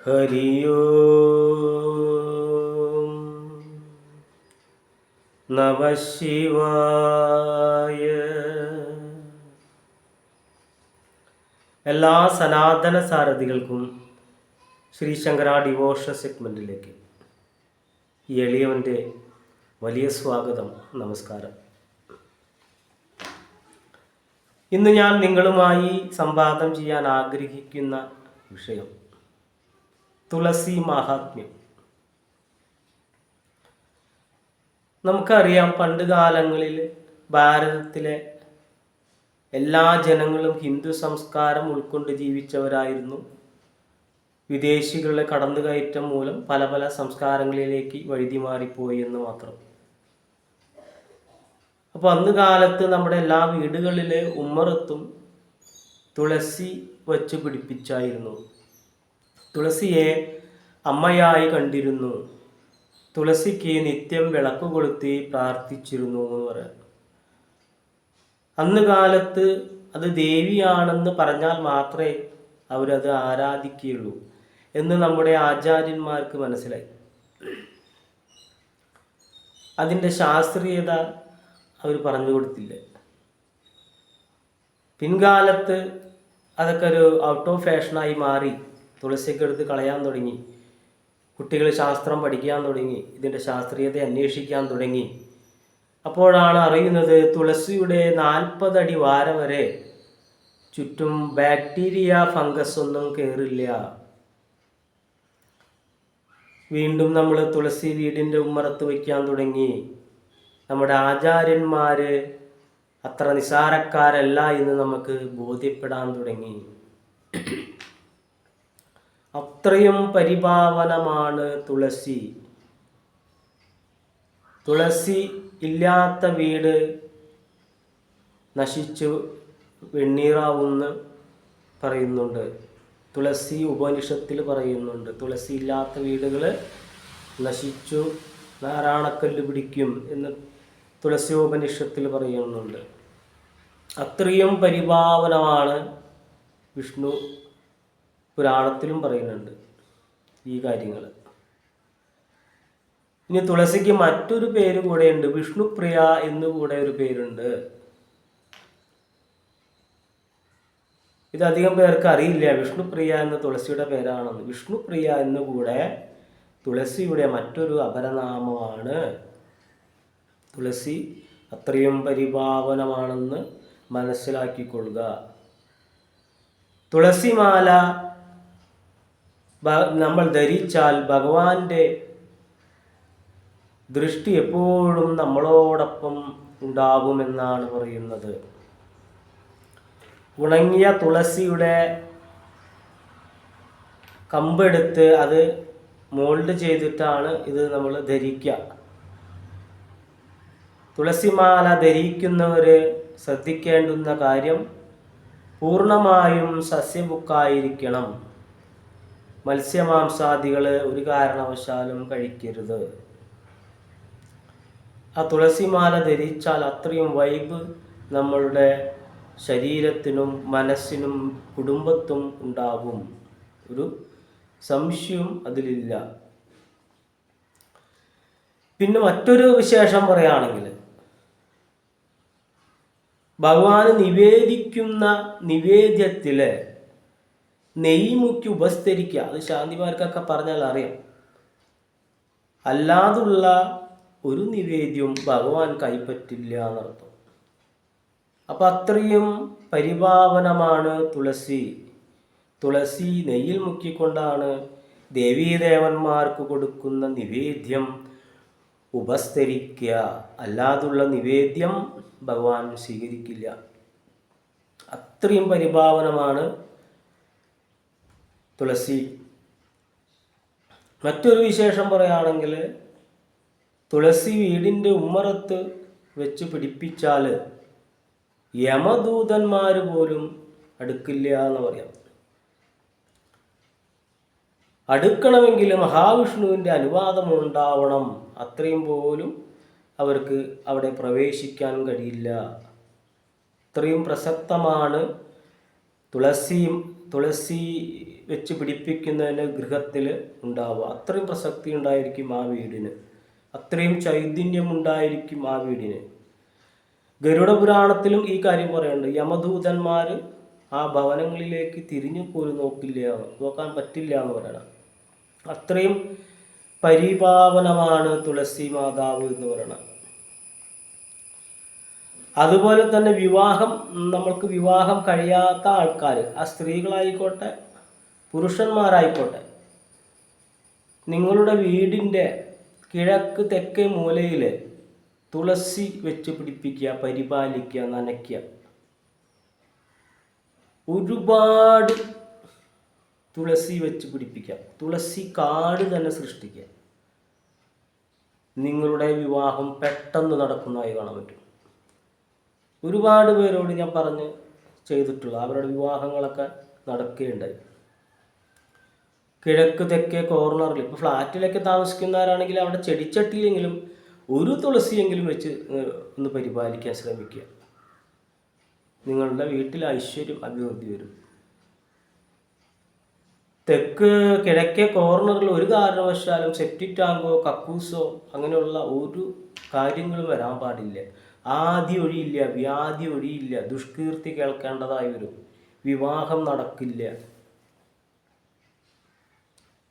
ഹരി ഓം നമഃ ശിവായ. എല്ലാ സനാതന സാരഥികൾക്കും ശ്രീ ശങ്കര ഡിവോഷൻ സെഗ്മെൻറ്റിലേക്ക് ഈ എളിയവൻ്റെ വലിയ സ്വാഗതം, നമസ്കാരം. ഇന്ന് ഞാൻ നിങ്ങളുമായി സംവാദം ചെയ്യാൻ ആഗ്രഹിക്കുന്ന വിഷയം തുളസി മഹാത്മ്യം. നമുക്കറിയാം, പണ്ട് കാലങ്ങളിൽ ഭാരതത്തിലെ എല്ലാ ജനങ്ങളും ഹിന്ദു സംസ്കാരം ഉൾക്കൊണ്ട് ജീവിച്ചവരായിരുന്നു. വിദേശികളുടെ കടന്നുകയറ്റം മൂലം പല പല സംസ്കാരങ്ങളിലേക്ക് വഴുതിമാറിപ്പോയി എന്ന് മാത്രം. അപ്പോൾ അന്ന് കാലത്ത് നമ്മുടെ എല്ലാ വീടുകളിലെ ഉമ്മറത്തും തുളസി വച്ച് പിടിപ്പിച്ചായിരുന്നു. തുളസിയെ അമ്മയായി കണ്ടിരുന്നു. തുളസിക്ക് നിത്യം വിളക്ക് കൊളുത്തി പ്രാർത്ഥിച്ചിരുന്നു എന്ന് പറയാം. അന്ന് കാലത്ത് അത് ദേവിയാണെന്ന് പറഞ്ഞാൽ മാത്രമേ അവരത് ആരാധിക്കുകയുള്ളൂ എന്ന് നമ്മുടെ ആചാര്യന്മാർക്ക് മനസ്സിലായി. അതിൻ്റെ ശാസ്ത്രീയത അവർ പറഞ്ഞു കൊടുത്തില്ല. പിൻകാലത്ത് അതൊക്കെ ഒരു ഔട്ട് ഓഫ് ഫാഷനായി മാറി. തുളസിയൊക്കെ എടുത്ത് കളയാൻ തുടങ്ങി. കുട്ടികൾ ശാസ്ത്രം പഠിക്കാൻ തുടങ്ങി, ഇതിൻ്റെ ശാസ്ത്രീയത അന്വേഷിക്കാൻ തുടങ്ങി. അപ്പോഴാണ് അറിയുന്നത് തുളസിയുടെ 40 അടി വാര വരെ ചുറ്റും ബാക്ടീരിയ, ഫംഗസ് ഒന്നും കയറില്ല. വീണ്ടും നമ്മൾ തുളസി വീടിൻ്റെ ഉമ്മറത്ത് വയ്ക്കാൻ തുടങ്ങി. നമ്മുടെ ആചാര്യന്മാർ അത്ര നിസാരക്കാരല്ല എന്ന് നമുക്ക് ബോധ്യപ്പെടാൻ തുടങ്ങി. അത്രയും പരിപാവനമാണ് തുളസി. തുളസി ഇല്ലാത്ത വീട് നശിച്ചു വെണ്ണീറാവുമെന്ന് പറയുന്നുണ്ട്. തുളസി ഉപനിഷത്തിൽ പറയുന്നുണ്ട്, തുളസി ഇല്ലാത്ത വീടുകൾ നശിച്ചു നാരായണക്കല്ല് പിടിക്കും എന്ന് തുളസി ഉപനിഷത്തിൽ പറയുന്നുണ്ട്. അത്രയും പരിപാവനമാണ്. വിഷ്ണു പുരാണത്തിലും പറയുന്നുണ്ട് ഈ കാര്യങ്ങൾ. ഇനി തുളസിക്ക് മറ്റൊരു പേര് കൂടെയുണ്ട്, വിഷ്ണുപ്രിയ എന്നുകൂടെ ഒരു പേരുണ്ട്. ഇതധികം പേർക്ക് അറിയില്ല, വിഷ്ണുപ്രിയ എന്ന തുളസിയുടെ പേരാണെന്ന്. വിഷ്ണുപ്രിയ എന്നുകൂടെ തുളസിയുടെ മറ്റൊരു അപരനാമമാണ്. തുളസി അത്രയും പരിപാവനമാണെന്ന് മനസ്സിലാക്കിക്കൊള്ളുക. തുളസിമാല നമ്മൾ ധരിച്ചാൽ ഭഗവാന്റെ ദൃഷ്ടി എപ്പോഴും നമ്മളോടൊപ്പം ഉണ്ടാകുമെന്നാണ് പറയുന്നത്. ഉണങ്ങിയ തുളസിയുടെ കമ്പെടുത്ത് അത് മോൾഡ് ചെയ്തിട്ടാണ് ഇത് നമ്മൾ ധരിക്കുക. തുളസിമാല ധരിക്കുന്നവർ ശ്രദ്ധിക്കേണ്ടുന്ന കാര്യം, പൂർണ്ണമായും സസ്യഭുക്കായിരിക്കണം. മത്സ്യമാംസാദികൾ ഒരു കാരണവശാലും കഴിക്കരുത്. ആ തുളസിമാല ധരിച്ചാൽ അത്രയും വൈബ് നമ്മളുടെ ശരീരത്തിനും മനസ്സിനും കുടുംബത്തും ഉണ്ടാകും. ഒരു സംശയവും അതിലില്ല. പിന്നെ മറ്റൊരു വിശേഷം പറയുകയാണെങ്കിൽ, ഭഗവാന് നിവേദിക്കുന്ന നിവേദ്യത്തിൽ നെയ്യ് മുക്കി ഉപസ്തരിക്കുക. അത് ശാന്തിമാർക്കൊക്കെ പറഞ്ഞാൽ അറിയാം. അല്ലാതുള്ള ഒരു നിവേദ്യവും ഭഗവാൻ കൈപ്പറ്റില്ല എന്നർത്ഥം. അപ്പം അത്രയും പരിപാവനമാണ് തുളസി. തുളസി നെയ്യിൽ മുക്കിക്കൊണ്ടാണ് ദേവീദേവന്മാർക്ക് കൊടുക്കുന്ന നിവേദ്യം ഉപസ്തരിക്കുക. അല്ലാതുള്ള നിവേദ്യം ഭഗവാൻ സ്വീകരിക്കില്ല. അത്രയും പരിപാവനമാണ് തുളസി. മറ്റൊരു വിശേഷം പറയുകയാണെങ്കിൽ, തുളസി വീടിൻ്റെ ഉമ്മറത്ത് വെച്ച് പിടിപ്പിച്ചാൽ യമദൂതന്മാർ പോലും അടുക്കില്ല എന്ന് പറയാം. അടുക്കണമെങ്കിൽ മഹാവിഷ്ണുവിൻ്റെ അനുവാദമുണ്ടാവണം. അത്രയും പോലും അവർക്ക് അവിടെ പ്രവേശിക്കാൻ കഴിയില്ല. അത്രയും പ്രസക്തമാണ് തുളസി വെച്ച് പിടിപ്പിക്കുന്നതിന് ഗൃഹത്തിൽ ഉണ്ടാവുക. അത്രയും പ്രസക്തി ഉണ്ടായിരിക്കും ആ വീടിന്, അത്രയും ചൈതന്യം ഉണ്ടായിരിക്കും ആ വീടിന്. ഗരുഡ പുരാണത്തിലും ഈ കാര്യം പറയുന്നുണ്ട്. യമദൂതന്മാർ ആ ഭവനങ്ങളിലേക്ക് തിരിഞ്ഞു പോലും നോക്കാൻ പറ്റില്ല എന്ന് പറയണം. അത്രയും പരിപാവനമാണ് തുളസി മാതാവ് എന്ന് പറയണം. അതുപോലെ തന്നെ നമ്മൾക്ക് വിവാഹം കഴിയാത്ത ആൾക്കാർ, ആ സ്ത്രീകളായിക്കോട്ടെ പുരുഷന്മാരായിക്കോട്ടെ, നിങ്ങളുടെ വീടിൻ്റെ കിഴക്ക് തെക്കേ മൂലയിൽ തുളസി വെച്ച് പിടിപ്പിക്കുക, പരിപാലിക്കുക, നനയ്ക്കുക. ഒരുപാട് തുളസി വെച്ച് പിടിപ്പിക്കുക, തുളസി കാട് തന്നെ സൃഷ്ടിക്കുക. നിങ്ങളുടെ വിവാഹം പെട്ടെന്ന് നടക്കുന്നതായി കാണാൻ പറ്റും. ഒരുപാട് പേരോട് ഞാൻ ചെയ്തിട്ടുള്ള അവരുടെ വിവാഹങ്ങളൊക്കെ നടക്കുകയുണ്ടായി. കിഴക്ക് തെക്കേ കോർണറിൽ, ഇപ്പോൾ ഫ്ലാറ്റിലൊക്കെ താമസിക്കുന്നവരാണെങ്കിൽ അവിടെ ചെടിച്ചട്ടിയിലെങ്കിലും ഒരു തുളസിയെങ്കിലും വെച്ച് ഒന്ന് പരിപാലിക്കാൻ ശ്രമിക്കുക. നിങ്ങളുടെ വീട്ടിൽ ഐശ്വര്യം, അഭിവൃദ്ധി വരും. കിഴക്കേ കോർണറിൽ ഒരു കാരണവശാലും സെപ്റ്റിക് ടാങ്കോ കക്കൂസോ അങ്ങനെയുള്ള ഒരു കാര്യങ്ങളും വരാൻ പാടില്ല. ആദി ഒഴിയില്ല, വ്യാധി ഒഴിയില്ല, ദുഷ്കീർത്തി കേൾക്കേണ്ടതായി വരും, വിവാഹം നടക്കില്ല.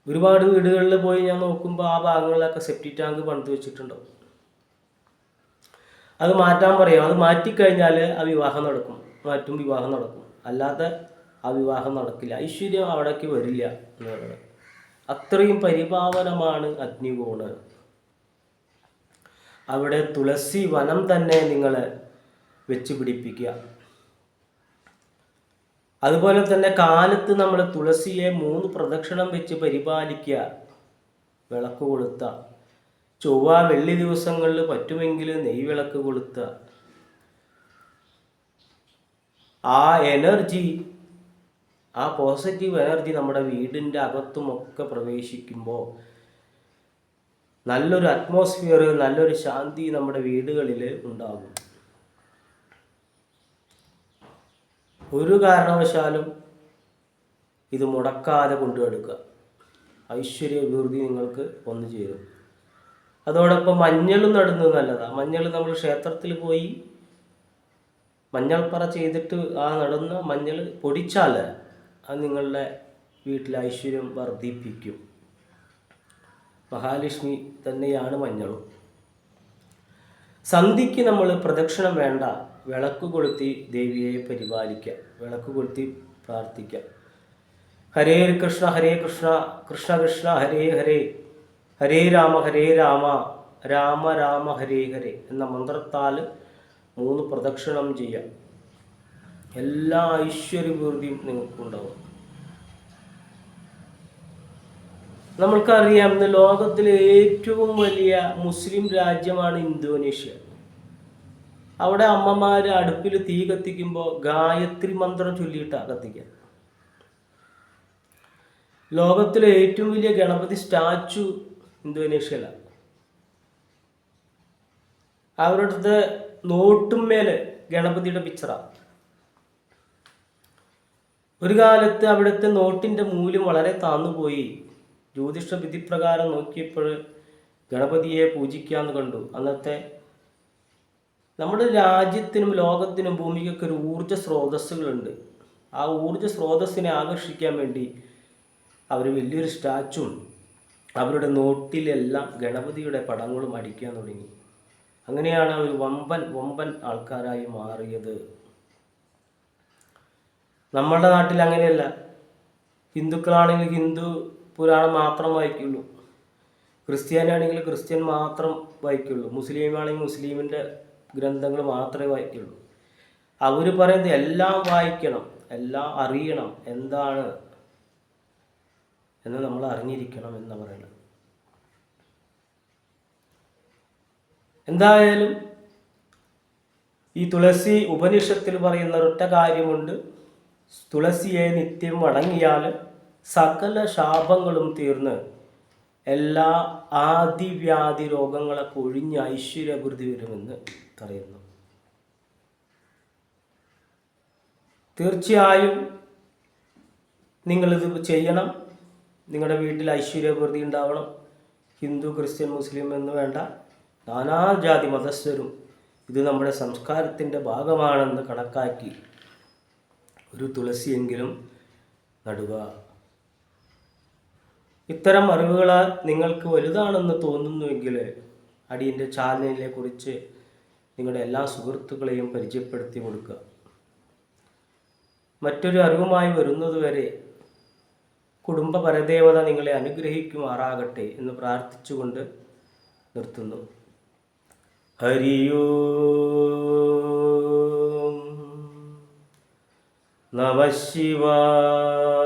ഒരുപാട് വീടുകളിൽ പോയി ഞാൻ നോക്കുമ്പോൾ ആ ഭാഗങ്ങളിലൊക്കെ സെപ്റ്റിക് ടാങ്ക് പണിത് വെച്ചിട്ടുണ്ടാവും. അത് മാറ്റാൻ പറയും. അത് മാറ്റിക്കഴിഞ്ഞാൽ ആ വിവാഹം നടക്കും, വിവാഹം നടക്കും. അല്ലാതെ ആ വിവാഹം നടക്കില്ല, ഐശ്വര്യം അവിടേക്ക് വരില്ല എന്ന് പറയുന്നത്. അത്രയും പരിപാവനമാണ് അഗ്നികോണ്. അവിടെ തുളസി വനം തന്നെ നിങ്ങൾ വെച്ച് പിടിപ്പിക്കുക. അതുപോലെ തന്നെ കാലത്ത് നമ്മൾ തുളസിയെ 3 പ്രദക്ഷിണം വെച്ച് പരിപാലിക്കുക, വിളക്ക് കൊളുത്ത. ചൊവ്വ വെള്ളി ദിവസങ്ങളിൽ പറ്റുമെങ്കിൽ നെയ്വിളക്ക് കൊളുത്ത. ആ എനർജി, ആ പോസിറ്റീവ് എനർജി നമ്മുടെ വീടിൻ്റെ അകത്തുമൊക്കെ പ്രവേശിക്കുമ്പോൾ നല്ലൊരു അറ്റ്മോസ്ഫിയർ, നല്ലൊരു ശാന്തി നമ്മുടെ വീടുകളിൽ ഉണ്ടാകും. ഒരു കാരണവശാലും ഇത് മുടക്കാതെ കൊണ്ടുനടക്കുക. ഐശ്വര്യ അഭിവൃദ്ധി നിങ്ങൾക്ക് വന്നു ചേരും. അതോടൊപ്പം മഞ്ഞളും നടുന്നത് നല്ലതാണ്. മഞ്ഞൾ നമ്മൾ ക്ഷേത്രത്തിൽ പോയി മഞ്ഞൾപ്പറ ചെയ്തിട്ട് ആ നടുന്ന മഞ്ഞൾ പൊടിച്ചാൽ അത് നിങ്ങളുടെ വീട്ടിലെ ഐശ്വര്യം വർദ്ധിപ്പിക്കും. മഹാലക്ഷ്മി തന്നെയാണ് മഞ്ഞളും. സന്ധ്യയ്ക്ക് നമ്മൾ പ്രദക്ഷിണം വേണ്ട, വിളക്ക് കൊളുത്തി ദേവിയെ പരിപാലിക്കുക, വിളക്ക് കൊളുത്തി പ്രാർത്ഥിക്കുക. ഹരേ കൃഷ്ണ ഹരേ കൃഷ്ണ കൃഷ്ണ കൃഷ്ണ ഹരേ ഹരേ, ഹരേ രാമ രാമ രാമ ഹരേ ഹരേ എന്ന മന്ത്രത്താൽ 3 പ്രദക്ഷിണം ചെയ്യാം. എല്ലാ ഐശ്വര്യപൂർത്തിയും നിങ്ങൾക്കുണ്ടാവും. നമ്മൾക്കറിയാം, ഇന്ന് ലോകത്തിലെ ഏറ്റവും വലിയ മുസ്ലിം രാജ്യമാണ് ഇന്തോനേഷ്യ. അവിടെ അമ്മമാർ അടുപ്പിൽ തീ കത്തിക്കുമ്പോൾ ഗായത്രി മന്ത്രം ചൊല്ലിയിട്ടാണ് കത്തിക്കുക. ലോകത്തിലെ ഏറ്റവും വലിയ ഗണപതി സ്റ്റാച്ചു ഇന്തോനേഷ്യയിലാണ്. അവരുടെ നോട്ടുമേല് ഗണപതിയുടെ പിക്ചറാണ്. ഒരു കാലത്ത് അവിടുത്തെ നോട്ടിൻ്റെ മൂല്യം വളരെ താന്നുപോയി. ജ്യോതിഷ വിധിപ്രകാരം നോക്കിയപ്പോൾ ഗണപതിയെ പൂജിക്കാമെന്ന് കണ്ടു. അന്നത്തെ നമ്മുടെ രാജ്യത്തിനും ലോകത്തിനും ഭൂമിക്കൊക്കെ ഒരു ഊർജ്ജ സ്രോതസ്സുകളുണ്ട്. ആ ഊർജ്ജ സ്രോതസ്സിനെ ആകർഷിക്കാൻ വേണ്ടി അവർ വലിയൊരു സ്റ്റാച്ചുവും അവരുടെ നോട്ടിലെല്ലാം ഗണപതിയുടെ പടങ്ങളും അടിക്കാൻ തുടങ്ങി. അങ്ങനെയാണ് അവർ വമ്പൻ ആൾക്കാരായി മാറിയത്. നമ്മുടെ നാട്ടിൽ അങ്ങനെയല്ല. ഹിന്ദുക്കളാണെങ്കിൽ ഹിന്ദു പുരാണം മാത്രം വായിക്കുള്ളൂ, ക്രിസ്ത്യാനിയാണെങ്കിൽ ക്രിസ്ത്യൻ മാത്രം വായിക്കുള്ളൂ, മുസ്ലിം ആണെങ്കിൽ മുസ്ലിമിൻ്റെ ഗ്രന്ഥങ്ങൾ മാത്രമേ വായിക്കുള്ളൂ. അവർ പറയുന്നത് എല്ലാം വായിക്കണം, എല്ലാം അറിയണം, എന്താണ് എന്ന് നമ്മൾ അറിഞ്ഞിരിക്കണം എന്ന് പറയുന്നത്. എന്തായാലും ഈ തുളസി ഉപനിഷത്തിൽ പറയുന്ന ഒരൊറ്റ കാര്യമുണ്ട്. തുളസിയെ നിത്യം വണങ്ങിയാൽ സകല ശാപങ്ങളും തീർന്ന് എല്ലാ ആദിവ്യാധി രോഗങ്ങളൊക്കെ ഒഴിഞ്ഞ് ഐശ്വര്യവൃദ്ധി വരുമെന്ന് പറയുന്നു. തീർച്ചയായും നിങ്ങളിത് ചെയ്യണം. നിങ്ങളുടെ വീട്ടിൽ ഐശ്വര്യവൃദ്ധി ഉണ്ടാവണം. ഹിന്ദു, ക്രിസ്ത്യൻ, മുസ്ലിം എന്ന് വേണ്ട, നാനാജാതി മതസ്ഥരും ഇത് നമ്മുടെ സംസ്കാരത്തിൻ്റെ ഭാഗമാണെന്ന് കണക്കാക്കി ഒരു തുളസിയെങ്കിലും നടുക. ഇത്തരം അറിവുകൾ നിങ്ങൾക്ക് വലുതാണെന്ന് തോന്നുന്നുവെങ്കിൽ അടിയൻ്റെ ചാനലിനെ കുറിച്ച് നിങ്ങളുടെ എല്ലാ സുഹൃത്തുക്കളെയും പരിചയപ്പെടുത്തി കൊടുക്കുക. മറ്റൊരു അറിവുമായി വരുന്നതുവരെ കുടുംബ പരദേവത നിങ്ങളെ അനുഗ്രഹിക്കുമാറാകട്ടെ എന്ന് പ്രാർത്ഥിച്ചുകൊണ്ട് നിർത്തുന്നു. ഹരിയോം നമഃ ശിവായ.